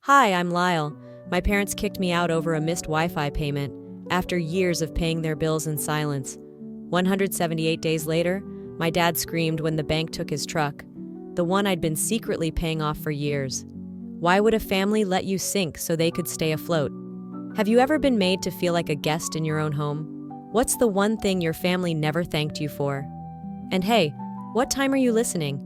Hi, I'm Lyle. My parents kicked me out over a missed Wi-Fi payment after years of paying their bills in silence. 178 days later, my dad screamed when the bank took his truck, the one I'd been secretly paying off for years. Why would a family let you sink so they could stay afloat? Have you ever been made to feel like a guest in your own home? What's the one thing your family never thanked you for? And hey, what time are you listening?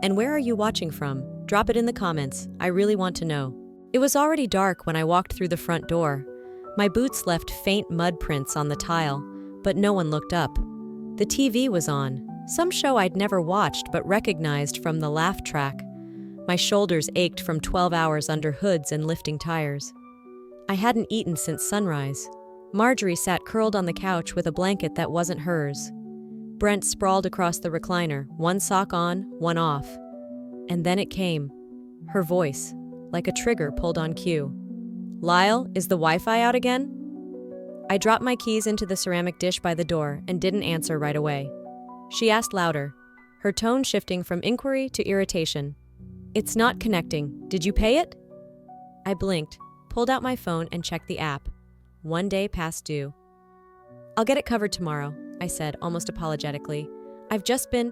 And where are you watching from? Drop it in the comments. I really want to know. It was already dark when I walked through the front door. My boots left faint mud prints on the tile, but no one looked up. The TV was on, some show I'd never watched but recognized from the laugh track. My shoulders ached from 12 hours under hoods and lifting tires. I hadn't eaten since sunrise. Marjorie sat curled on the couch with a blanket that wasn't hers. Brent sprawled across the recliner, one sock on, one off. And then it came. Her voice, like a trigger pulled on cue. "Lyle, is the Wi-Fi out again?" I dropped my keys into the ceramic dish by the door and didn't answer right away. She asked louder, her tone shifting from inquiry to irritation. "It's not connecting. Did you pay it?" I blinked, pulled out my phone and checked the app. 1 day past due. "I'll get it covered tomorrow," I said, almost apologetically. "I've just been—"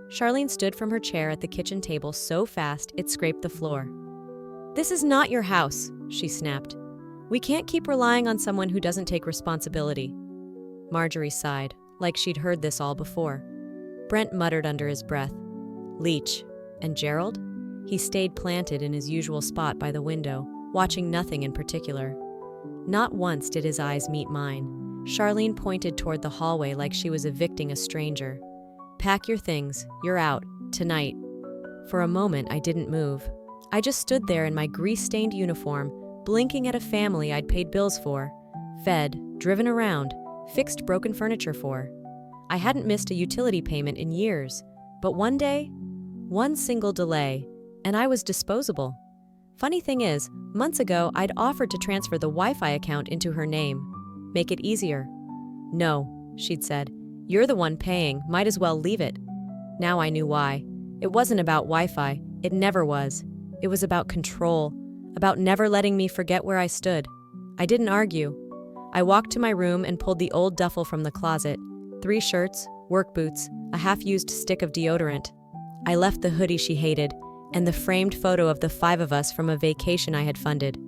Charlene stood from her chair at the kitchen table so fast it scraped the floor. "This is not your house," she snapped. "We can't keep relying on someone who doesn't take responsibility." Marjorie sighed, like she'd heard this all before. Brent muttered under his breath. "Leech. And Gerald?" He stayed planted in his usual spot by the window, watching nothing in particular. Not once did his eyes meet mine. Charlene pointed toward the hallway like she was evicting a stranger. "Pack your things. You're out. Tonight." For a moment, I didn't move. I just stood there in my grease-stained uniform, blinking at a family I'd paid bills for, fed, driven around, fixed broken furniture for. I hadn't missed a utility payment in years, but one day, one single delay, and I was disposable. Funny thing is, months ago I'd offered to transfer the Wi-Fi account into her name. Make it easier. "No," she'd said. "You're the one paying, might as well leave it." Now I knew why. It wasn't about Wi-Fi, it never was. It was about control, about never letting me forget where I stood. I didn't argue. I walked to my room and pulled the old duffel from the closet. 3 shirts, work boots, a half-used stick of deodorant. I left the hoodie she hated, and the framed photo of the 5 of us from a vacation I had funded.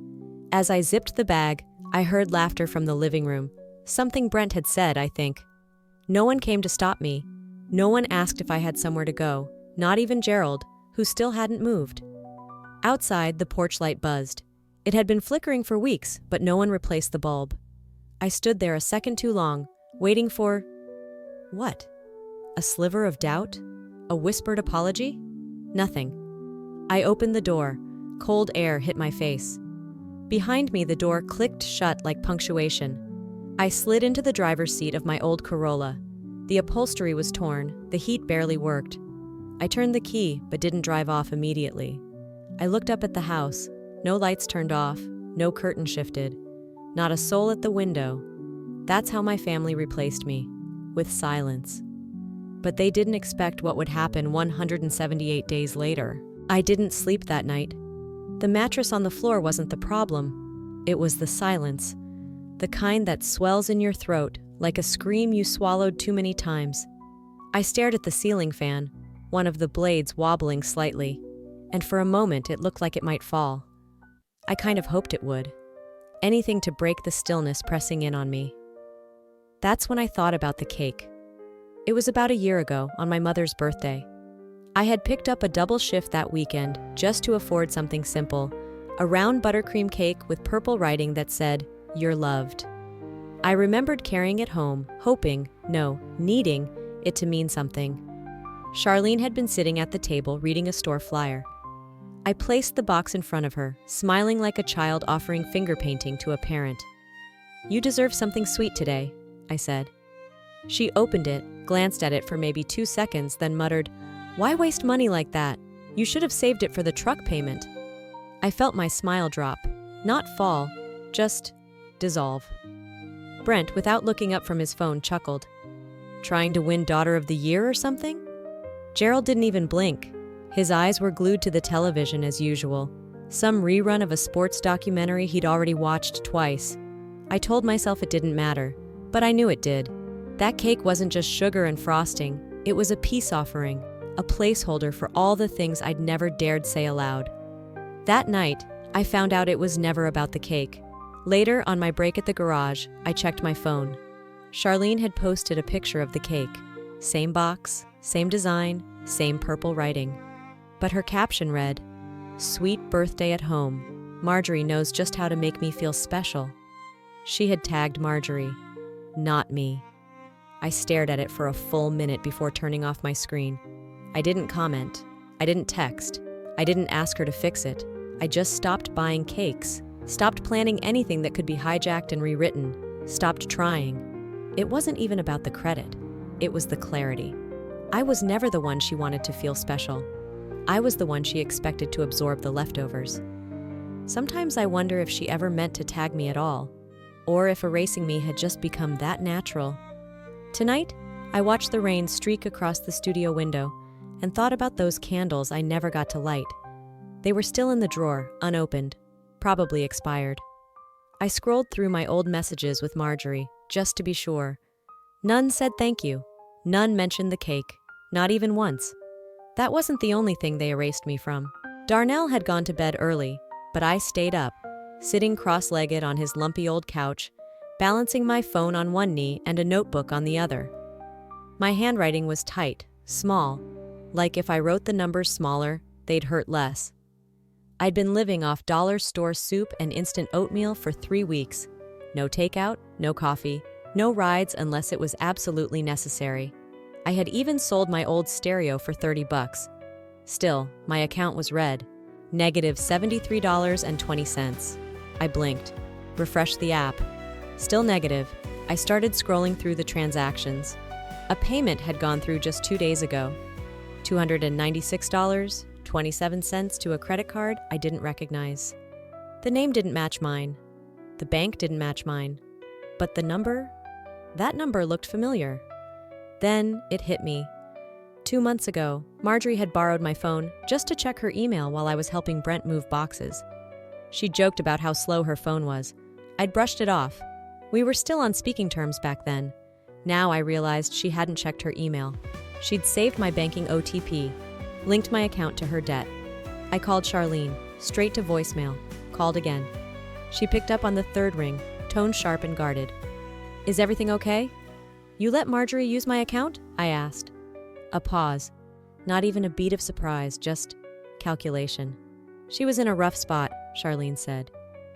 As I zipped the bag, I heard laughter from the living room. Something Brent had said, I think. No one came to stop me. No one asked if I had somewhere to go, not even Gerald, who still hadn't moved. Outside, the porch light buzzed. It had been flickering for weeks, but no one replaced the bulb. I stood there a second too long, waiting for— what? A sliver of doubt? A whispered apology? Nothing. I opened the door. Cold air hit my face. Behind me, the door clicked shut like punctuation. I slid into the driver's seat of my old Corolla. The upholstery was torn, the heat barely worked. I turned the key, but didn't drive off immediately. I looked up at the house. No lights turned off, no curtain shifted. Not a soul at the window. That's how my family replaced me, with silence. But they didn't expect what would happen 178 days later. I didn't sleep that night. The mattress on the floor wasn't the problem. It was the silence. The kind that swells in your throat, like a scream you swallowed too many times. I stared at the ceiling fan, one of the blades wobbling slightly, and for a moment it looked like it might fall. I kind of hoped it would. Anything to break the stillness pressing in on me. That's when I thought about the cake. It was about a year ago, on my mother's birthday. I had picked up a double shift that weekend just to afford something simple, a round buttercream cake with purple writing that said, "You're loved." I remembered carrying it home, hoping, no, needing, it to mean something. Charlene had been sitting at the table reading a store flyer. I placed the box in front of her, smiling like a child offering finger painting to a parent. "You deserve something sweet today," I said. She opened it, glanced at it for maybe 2 seconds, then muttered, "Why waste money like that? You should have saved it for the truck payment." I felt my smile drop, not fall, just dissolve. Brent, without looking up from his phone, chuckled. "Trying to win Daughter of the Year or something?" Gerald didn't even blink. His eyes were glued to the television as usual. Some rerun of a sports documentary he'd already watched twice. I told myself it didn't matter, but I knew it did. That cake wasn't just sugar and frosting, it was a peace offering, a placeholder for all the things I'd never dared say aloud. That night, I found out it was never about the cake. Later, on my break at the garage, I checked my phone. Charlene had posted a picture of the cake. Same box, same design, same purple writing. But her caption read, "Sweet birthday at home. Marjorie knows just how to make me feel special." She had tagged Marjorie, not me. I stared at it for a full minute before turning off my screen. I didn't comment. I didn't text. I didn't ask her to fix it. I just stopped buying cakes, stopped planning anything that could be hijacked and rewritten, stopped trying. It wasn't even about the credit. It was the clarity. I was never the one she wanted to feel special. I was the one she expected to absorb the leftovers. Sometimes I wonder if she ever meant to tag me at all, or if erasing me had just become that natural. Tonight, I watched the rain streak across the studio window and thought about those candles I never got to light. They were still in the drawer, unopened, probably expired. I scrolled through my old messages with Marjorie, just to be sure. None said thank you. None mentioned the cake, not even once. That wasn't the only thing they erased me from. Darnell had gone to bed early, but I stayed up, sitting cross-legged on his lumpy old couch, balancing my phone on one knee and a notebook on the other. My handwriting was tight, small, like if I wrote the numbers smaller, they'd hurt less. I'd been living off dollar store soup and instant oatmeal for 3 weeks. No takeout, no coffee, no rides unless it was absolutely necessary. I had even sold my old stereo for $30. Still, my account was red. Negative $73.20. I blinked. Refreshed the app. Still negative. I started scrolling through the transactions. A payment had gone through just 2 days ago. $296.27 to a credit card I didn't recognize. The name didn't match mine. The bank didn't match mine. But the number? That number looked familiar. Then it hit me. 2 months ago, Marjorie had borrowed my phone just to check her email while I was helping Brent move boxes. She joked about how slow her phone was. I'd brushed it off. We were still on speaking terms back then. Now I realized she hadn't checked her email. She'd saved my banking OTP, linked my account to her debt. I called Charlene, straight to voicemail, called again. She picked up on the third ring, tone sharp and guarded. "Is everything okay? You let Marjorie use my account?" I asked. A pause. Not even a beat of surprise, just calculation. "She was in a rough spot," Charlene said.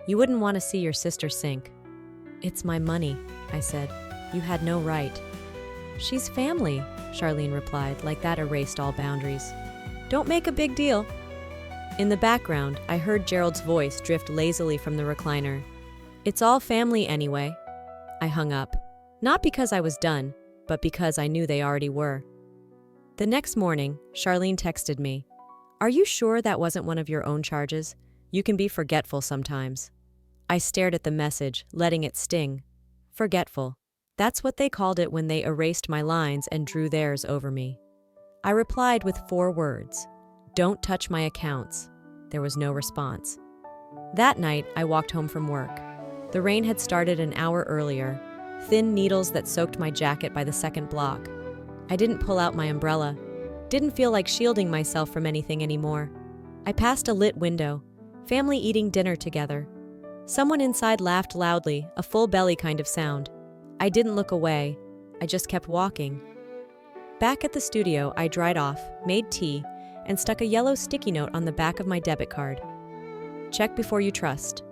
"You wouldn't want to see your sister sink." "It's my money," I said. "You had no right." "She's family," Charlene replied, like that erased all boundaries. "Don't make a big deal." In the background, I heard Gerald's voice drift lazily from the recliner. "It's all family anyway." I hung up. Not because I was done, but because I knew they already were. The next morning, Charlene texted me, "Are you sure that wasn't one of your own charges? You can be forgetful sometimes." I stared at the message, letting it sting. Forgetful. That's what they called it when they erased my lines and drew theirs over me. I replied with 4 words. "Don't touch my accounts." There was no response. That night, I walked home from work. The rain had started an hour earlier, thin needles that soaked my jacket by the second block. I didn't pull out my umbrella. Didn't feel like shielding myself from anything anymore. I passed a lit window, family eating dinner together. Someone inside laughed loudly, a full belly kind of sound. I didn't look away. I just kept walking. Back at the studio, I dried off, made tea, and stuck a yellow sticky note on the back of my debit card. "Check before you trust."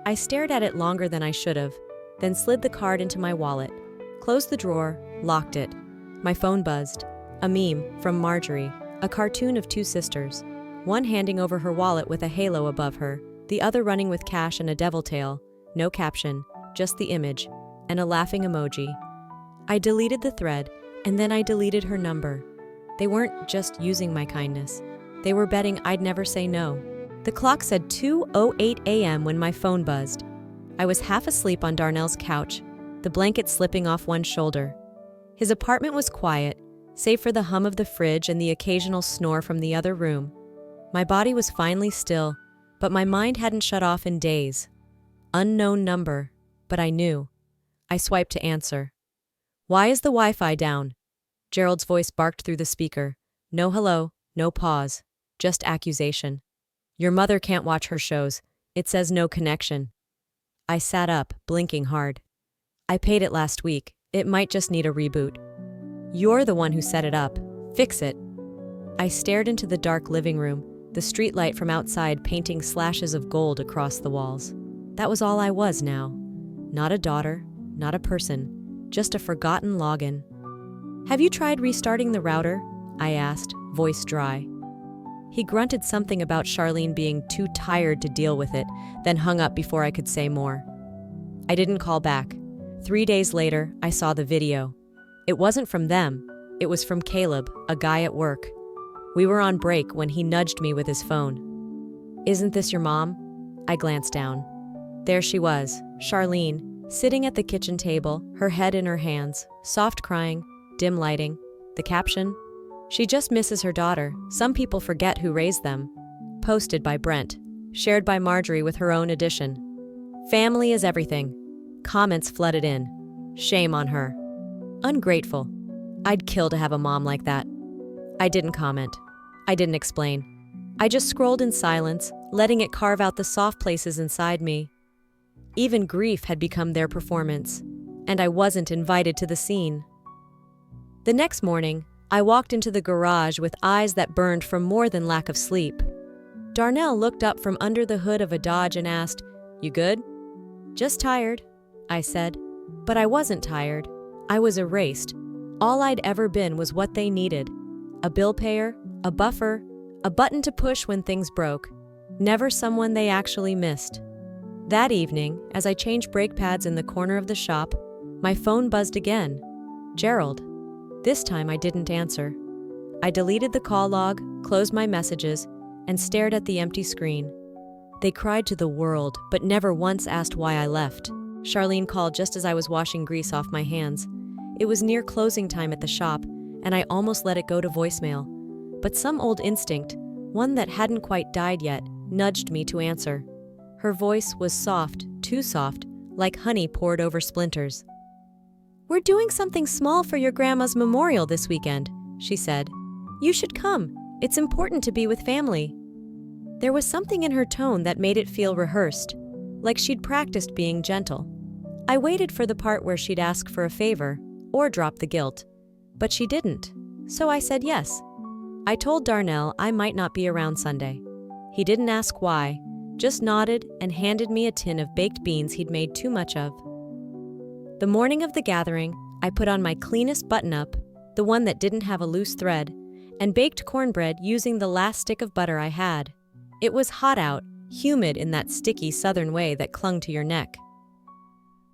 I stared at it longer than I should have, then slid the card into my wallet, closed the drawer, locked it. My phone buzzed. A meme from Marjorie, a cartoon of 2 sisters, one handing over her wallet with a halo above her, the other running with cash and a devil tail. No caption, just the image, and a laughing emoji. I deleted the thread, and then I deleted her number. They weren't just using my kindness. They were betting I'd never say no. The clock said 2:08 a.m. when my phone buzzed. I was half asleep on Darnell's couch, the blanket slipping off one shoulder. His apartment was quiet, save for the hum of the fridge and the occasional snore from the other room. My body was finally still, but my mind hadn't shut off in days. Unknown number, but I knew. I swiped to answer. "Why is the Wi-Fi down?" Gerald's voice barked through the speaker. No hello, no pause, just accusation. "Your mother can't watch her shows. It says no connection." I sat up, blinking hard. "I paid it last week. It might just need a reboot." "You're the one who set it up. Fix it." I stared into the dark living room, the streetlight from outside painting slashes of gold across the walls. That was all I was now. Not a daughter, not a person, just a forgotten login. "Have you tried restarting the router?" I asked, voice dry. He grunted something about Charlene being too tired to deal with it, then hung up before I could say more. I didn't call back. 3 days later, I saw the video. It wasn't from them. It was from Caleb, a guy at work. We were on break when he nudged me with his phone. "Isn't this your mom?" I glanced down. There she was, Charlene, sitting at the kitchen table, her head in her hands, soft crying, dim lighting. The caption? "She just misses her daughter. Some people forget who raised them." Posted by Brent. Shared by Marjorie with her own addition. "Family is everything." Comments flooded in. Shame on her. Ungrateful. I'd kill to have a mom like that. I didn't comment. I didn't explain. I just scrolled in silence, letting it carve out the soft places inside me. Even grief had become their performance, and I wasn't invited to the scene. The next morning, I walked into the garage with eyes that burned from more than lack of sleep. Darnell looked up from under the hood of a Dodge and asked, "You good?" "Just tired," I said. But I wasn't tired. I was erased. All I'd ever been was what they needed. A bill payer, a buffer, a button to push when things broke. Never someone they actually missed. That evening, as I changed brake pads in the corner of the shop, my phone buzzed again. Gerald. This time I didn't answer. I deleted the call log, closed my messages, and stared at the empty screen. They cried to the world, but never once asked why I left. Charlene called just as I was washing grease off my hands. It was near closing time at the shop, and I almost let it go to voicemail. But some old instinct, one that hadn't quite died yet, nudged me to answer. Her voice was soft, too soft, like honey poured over splinters. "We're doing something small for your grandma's memorial this weekend," she said. "You should come. It's important to be with family." There was something in her tone that made it feel rehearsed, like she'd practiced being gentle. I waited for the part where she'd ask for a favor, or drop the guilt. But she didn't, so I said yes. I told Darnell I might not be around Sunday. He didn't ask why, just nodded and handed me a tin of baked beans he'd made too much of. The morning of the gathering, I put on my cleanest button-up, the one that didn't have a loose thread, and baked cornbread using the last stick of butter I had. It was hot out, humid in that sticky southern way that clung to your neck.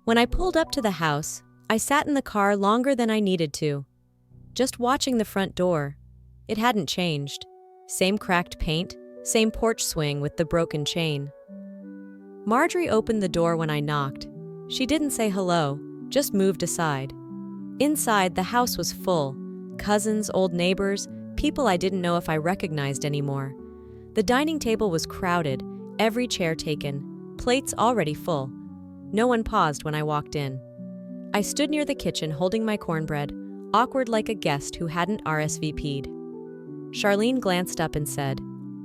When I pulled up to the house, I sat in the car longer than I needed to, just watching the front door. It hadn't changed. Same cracked paint, same porch swing with the broken chain. Marjorie opened the door when I knocked. She didn't say hello, just moved aside. Inside, the house was full. Cousins, old neighbors, people I didn't know if I recognized anymore. The dining table was crowded, every chair taken, plates already full. No one paused when I walked in. I stood near the kitchen holding my cornbread, awkward like a guest who hadn't RSVP'd. Charlene glanced up and said,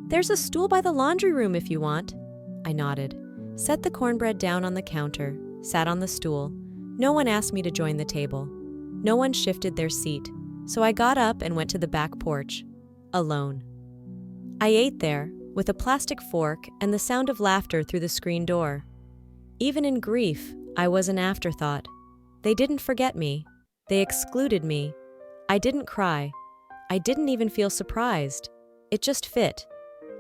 "There's a stool by the laundry room if you want." I nodded, set the cornbread down on the counter, sat on the stool. No one asked me to join the table. No one shifted their seat, so I got up and went to the back porch, alone. I ate there, with a plastic fork and the sound of laughter through the screen door. Even in grief, I was an afterthought. They didn't forget me. They excluded me. I didn't cry. I didn't even feel surprised. It just fit,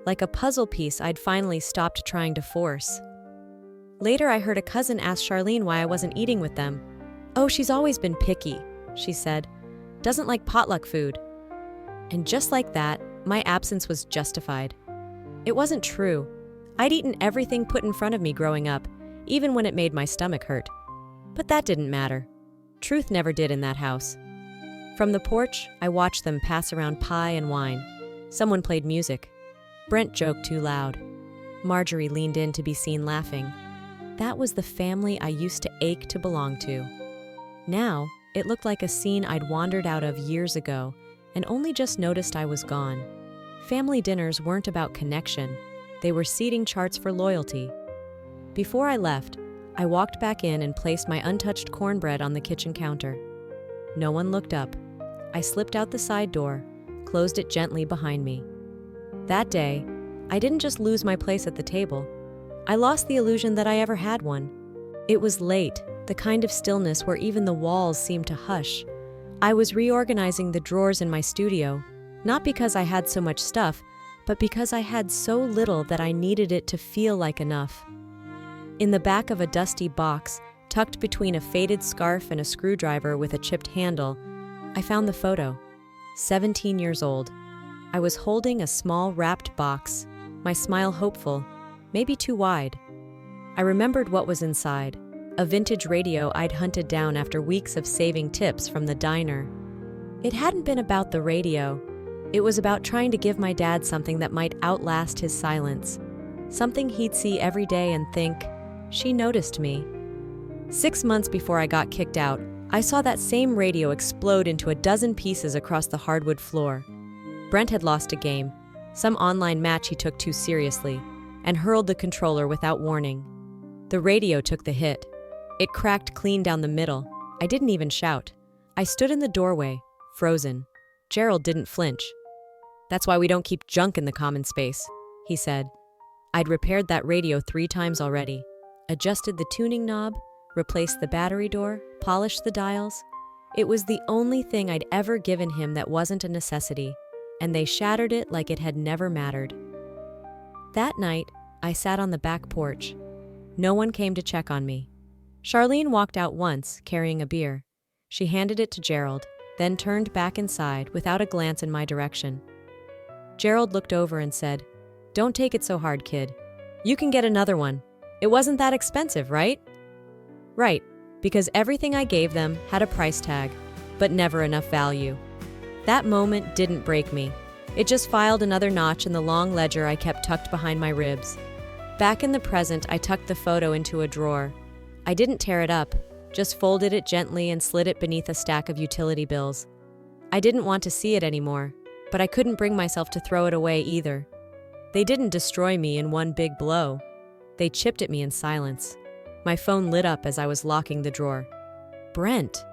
like a puzzle piece I'd finally stopped trying to force. Later, I heard a cousin ask Charlene why I wasn't eating with them. "Oh, she's always been picky," she said. "Doesn't like potluck food." And just like that, my absence was justified. It wasn't true. I'd eaten everything put in front of me growing up, even when it made my stomach hurt. But that didn't matter. Truth never did in that house. From the porch, I watched them pass around pie and wine. Someone played music. Brent joked too loud. Marjorie leaned in to be seen laughing. That was the family I used to ache to belong to. Now, it looked like a scene I'd wandered out of years ago and only just noticed I was gone. Family dinners weren't about connection. They were seating charts for loyalty. Before I left, I walked back in and placed my untouched cornbread on the kitchen counter. No one looked up. I slipped out the side door, closed it gently behind me. That day, I didn't just lose my place at the table. I lost the illusion that I ever had one. It was late, the kind of stillness where even the walls seemed to hush. I was reorganizing the drawers in my studio, not because I had so much stuff, but because I had so little that I needed it to feel like enough. In the back of a dusty box, tucked between a faded scarf and a screwdriver with a chipped handle, I found the photo. 17 years old. I was holding a small wrapped box, my smile hopeful, maybe too wide. I remembered what was inside, a vintage radio I'd hunted down after weeks of saving tips from the diner. It hadn't been about the radio. It was about trying to give my dad something that might outlast his silence. Something he'd see every day and think, she noticed me. 6 months before I got kicked out, I saw that same radio explode into a dozen pieces across the hardwood floor. Brent had lost a game, some online match he took too seriously, and hurled the controller without warning. The radio took the hit. It cracked clean down the middle. I didn't even shout. I stood in the doorway, frozen. Gerald didn't flinch. "That's why we don't keep junk in the common space," he said. I'd repaired that radio 3 times already. Adjusted the tuning knob, replaced the battery door, polished the dials. It was the only thing I'd ever given him that wasn't a necessity, and they shattered it like it had never mattered. That night, I sat on the back porch. No one came to check on me. Charlene walked out once, carrying a beer. She handed it to Gerald, then turned back inside without a glance in my direction. Gerald looked over and said, "Don't take it so hard, kid. You can get another one. It wasn't that expensive, right?" Right, because everything I gave them had a price tag, but never enough value. That moment didn't break me. It just filed another notch in the long ledger I kept tucked behind my ribs. Back in the present, I tucked the photo into a drawer. I didn't tear it up, just folded it gently and slid it beneath a stack of utility bills. I didn't want to see it anymore, but I couldn't bring myself to throw it away either. They didn't destroy me in one big blow. They chipped at me in silence. My phone lit up as I was locking the drawer. "Brent,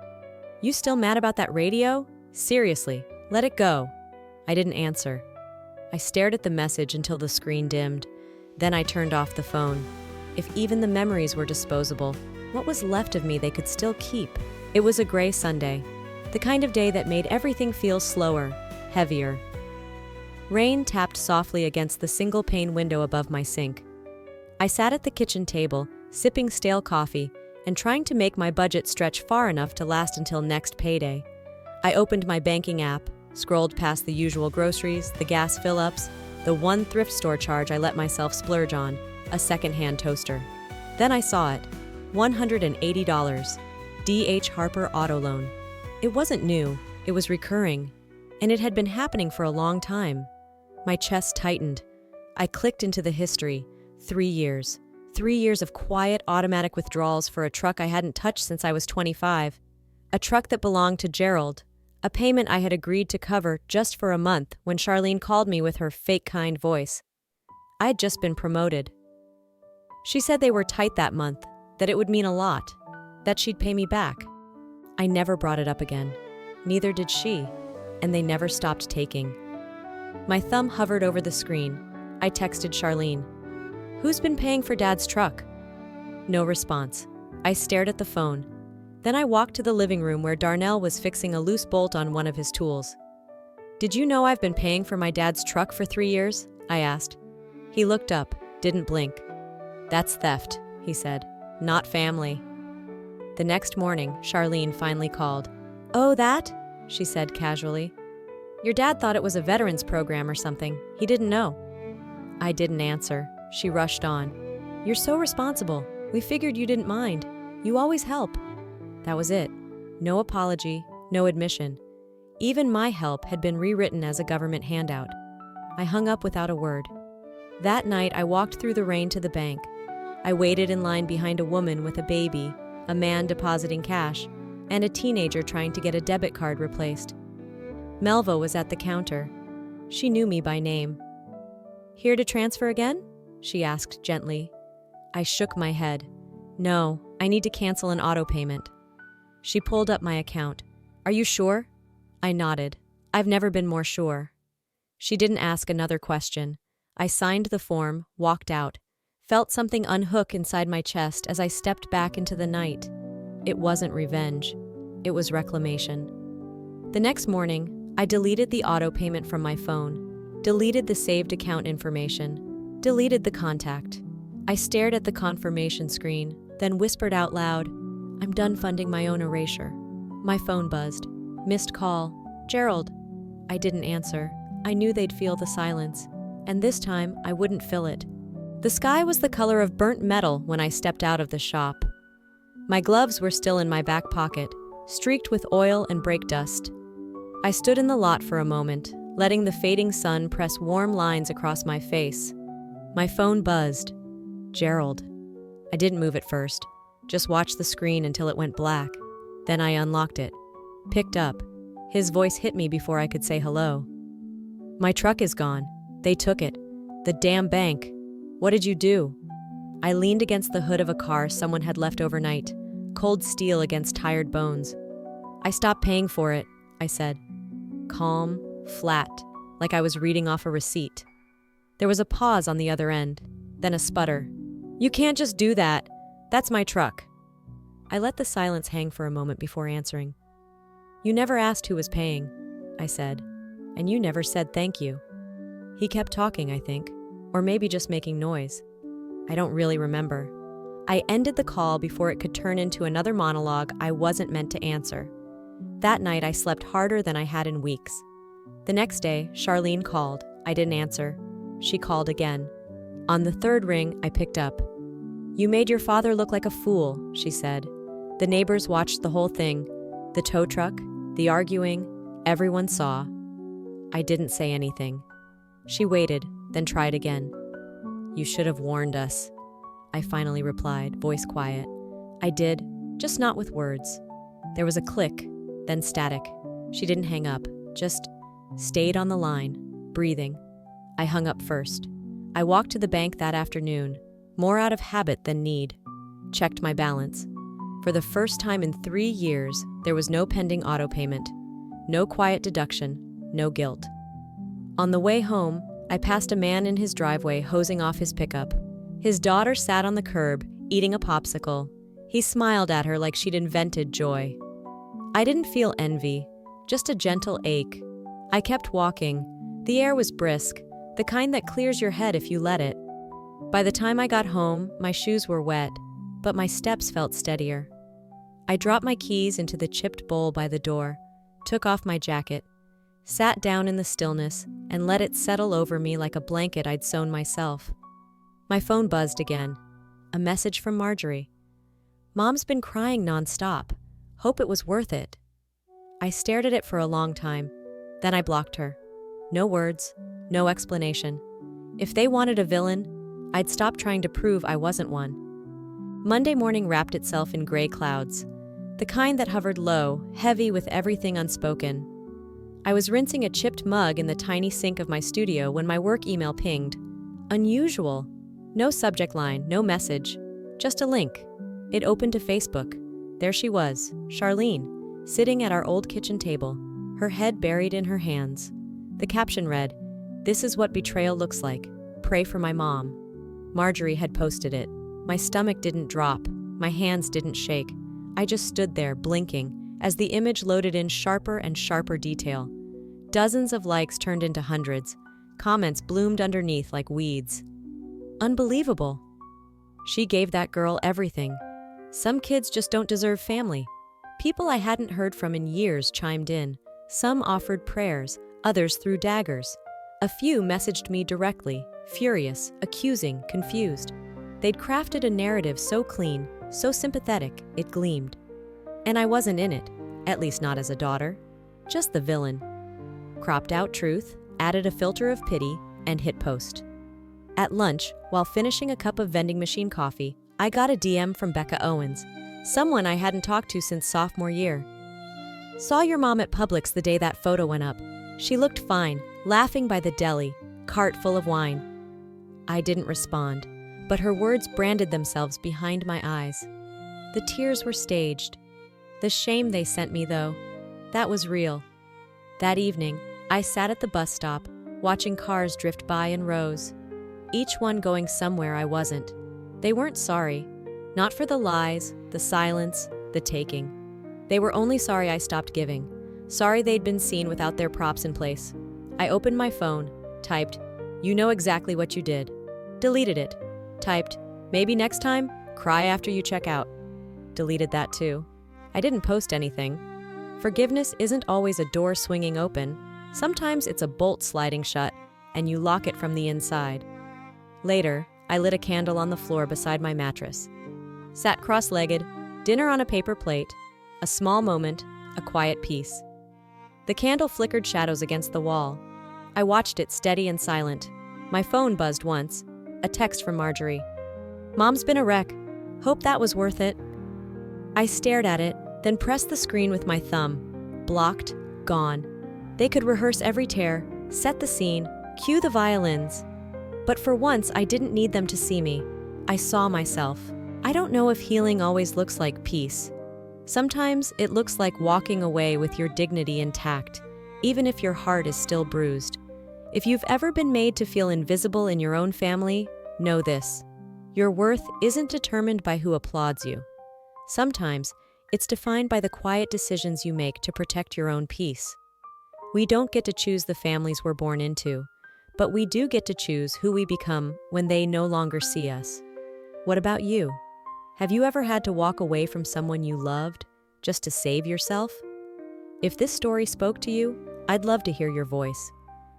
you still mad about that radio? Seriously, let it go." I didn't answer. I stared at the message until the screen dimmed. Then I turned off the phone. If even the memories were disposable, what was left of me they could still keep? It was a gray Sunday, the kind of day that made everything feel slower, heavier. Rain tapped softly against the single-pane window above my sink. I sat at the kitchen table, sipping stale coffee, and trying to make my budget stretch far enough to last until next payday. I opened my banking app, scrolled past the usual groceries, the gas fill-ups, the one thrift store charge I let myself splurge on, a second-hand toaster. Then I saw it, $180, D.H. Harper Auto Loan. It wasn't new, it was recurring, and it had been happening for a long time. My chest tightened. I clicked into the history. 3 years. 3 years of quiet, automatic withdrawals for a truck I hadn't touched since I was 25. A truck that belonged to Gerald. A payment I had agreed to cover just for a month when Charlene called me with her fake kind voice. I'd just been promoted. She said they were tight that month, that it would mean a lot, that she'd pay me back. I never brought it up again. Neither did she, and they never stopped taking. My thumb hovered over the screen. I texted Charlene. "Who's been paying for Dad's truck?" No response. I stared at the phone. Then I walked to the living room where Darnell was fixing a loose bolt on one of his tools. "Did you know I've been paying for my dad's truck for 3 years?" I asked. He looked up, didn't blink. "That's theft," he said. "Not family." The next morning, Charlene finally called. "Oh, that?" she said casually. "Your dad thought it was a veterans program or something. He didn't know." I didn't answer. She rushed on. "You're so responsible. We figured you didn't mind. You always help." That was it. No apology, no admission. Even my help had been rewritten as a government handout. I hung up without a word. That night, I walked through the rain to the bank. I waited in line behind a woman with a baby, a man depositing cash, and a teenager trying to get a debit card replaced. Melva was at the counter. She knew me by name. "Here to transfer again?" she asked gently. I shook my head. "No, I need to cancel an auto payment." She pulled up my account. "Are you sure?" I nodded. "I've never been more sure." She didn't ask another question. I signed the form, walked out, felt something unhook inside my chest as I stepped back into the night. It wasn't revenge. It was reclamation. The next morning, I deleted the auto payment from my phone, deleted the saved account information, deleted the contact. I stared at the confirmation screen, then whispered out loud, "I'm done funding my own erasure." My phone buzzed. Missed call. "Gerald." I didn't answer. I knew they'd feel the silence, and this time I wouldn't fill it. The sky was the color of burnt metal when I stepped out of the shop. My gloves were still in my back pocket, streaked with oil and brake dust. I stood in the lot for a moment, letting the fading sun press warm lines across my face. My phone buzzed. Gerald. I didn't move at first, just watched the screen until it went black. Then I unlocked it, picked up. His voice hit me before I could say hello. "My truck is gone. They took it. The damn bank. What did you do?" I leaned against the hood of a car someone had left overnight, cold steel against tired bones. "I stopped paying for it," I said. Calm, flat, like I was reading off a receipt. There was a pause on the other end, then a sputter. "You can't just do that. That's my truck." I let the silence hang for a moment before answering. "You never asked who was paying," I said, "and you never said thank you." He kept talking, I think, or maybe just making noise. I don't really remember. I ended the call before it could turn into another monologue I wasn't meant to answer. That night, I slept harder than I had in weeks. The next day, Charlene called. I didn't answer. She called again. On the third ring, I picked up. "You made your father look like a fool," she said. The neighbors watched the whole thing. The tow truck, the arguing, everyone saw. I didn't say anything. She waited, then tried again. "You should have warned us," I finally replied, voice quiet. I did, just not with words. There was a click, then static. She didn't hang up, just stayed on the line, breathing. I hung up first. I walked to the bank that afternoon, more out of habit than need. Checked my balance. For the first time in 3 years, there was no pending auto payment, no quiet deduction, no guilt. On the way home, I passed a man in his driveway hosing off his pickup. His daughter sat on the curb, eating a popsicle. He smiled at her like she'd invented joy. I didn't feel envy, just a gentle ache. I kept walking. The air was brisk, the kind that clears your head if you let it. By the time I got home, my shoes were wet, but my steps felt steadier. I dropped my keys into the chipped bowl by the door, took off my jacket, sat down in the stillness, and let it settle over me like a blanket I'd sewn myself. My phone buzzed again. A message from Marjorie. "Mom's been crying nonstop. Hope it was worth it." I stared at it for a long time. Then I blocked her. No words, no explanation. If they wanted a villain, I'd stop trying to prove I wasn't one. Monday morning wrapped itself in gray clouds, the kind that hovered low, heavy with everything unspoken. I was rinsing a chipped mug in the tiny sink of my studio when my work email pinged. Unusual. No subject line, no message, just a link. It opened to Facebook. There she was, Charlene, sitting at our old kitchen table, her head buried in her hands. The caption read, "This is what betrayal looks like. Pray for my mom." Marjorie had posted it. My stomach didn't drop. My hands didn't shake. I just stood there, blinking, as the image loaded in sharper and sharper detail. Dozens of likes turned into hundreds. Comments bloomed underneath like weeds. Unbelievable. She gave that girl everything. Some kids just don't deserve family. People I hadn't heard from in years chimed in. Some offered prayers, others threw daggers. A few messaged me directly, furious, accusing, confused. They'd crafted a narrative so clean, so sympathetic, it gleamed. And I wasn't in it, at least not as a daughter. Just the villain. Cropped out truth, added a filter of pity, and hit post. At lunch, while finishing a cup of vending machine coffee, I got a DM from Becca Owens, someone I hadn't talked to since sophomore year. Saw your mom at Publix the day that photo went up. She looked fine, laughing by the deli, cart full of wine. I didn't respond, but her words branded themselves behind my eyes. The tears were staged. The shame they sent me, though, that was real. That evening, I sat at the bus stop, watching cars drift by in rows, each one going somewhere I wasn't. They weren't sorry, not for the lies, the silence, the taking. They were only sorry I stopped giving, sorry they'd been seen without their props in place. I opened my phone, typed, "You know exactly what you did." Deleted it. Typed, "Maybe next time, cry after you check out." Deleted that too. I didn't post anything. Forgiveness isn't always a door swinging open. Sometimes it's a bolt sliding shut, and you lock it from the inside. Later, I lit a candle on the floor beside my mattress. Sat cross-legged, dinner on a paper plate, a small moment, a quiet peace. The candle flickered shadows against the wall. I watched it steady and silent. My phone buzzed once, a text from Marjorie. "Mom's been a wreck. Hope that was worth it." I stared at it, then pressed the screen with my thumb. Blocked, gone. They could rehearse every tear, set the scene, cue the violins. But for once, I didn't need them to see me. I saw myself. I don't know if healing always looks like peace. Sometimes it looks like walking away with your dignity intact, even if your heart is still bruised. If you've ever been made to feel invisible in your own family, know this: your worth isn't determined by who applauds you. Sometimes, it's defined by the quiet decisions you make to protect your own peace. We don't get to choose the families we're born into, but we do get to choose who we become when they no longer see us. What about you? Have you ever had to walk away from someone you loved just to save yourself? If this story spoke to you, I'd love to hear your voice.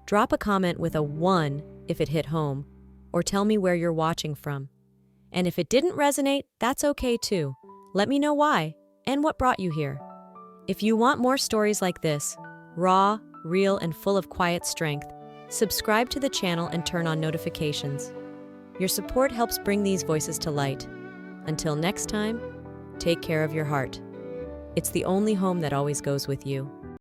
Drop a comment with a 1 if it hit home, or tell me where you're watching from. And if it didn't resonate, that's okay too. Let me know why and what brought you here. If you want more stories like this, raw, real, and full of quiet strength, subscribe to the channel and turn on notifications. Your support helps bring these voices to light. Until next time, take care of your heart. It's the only home that always goes with you.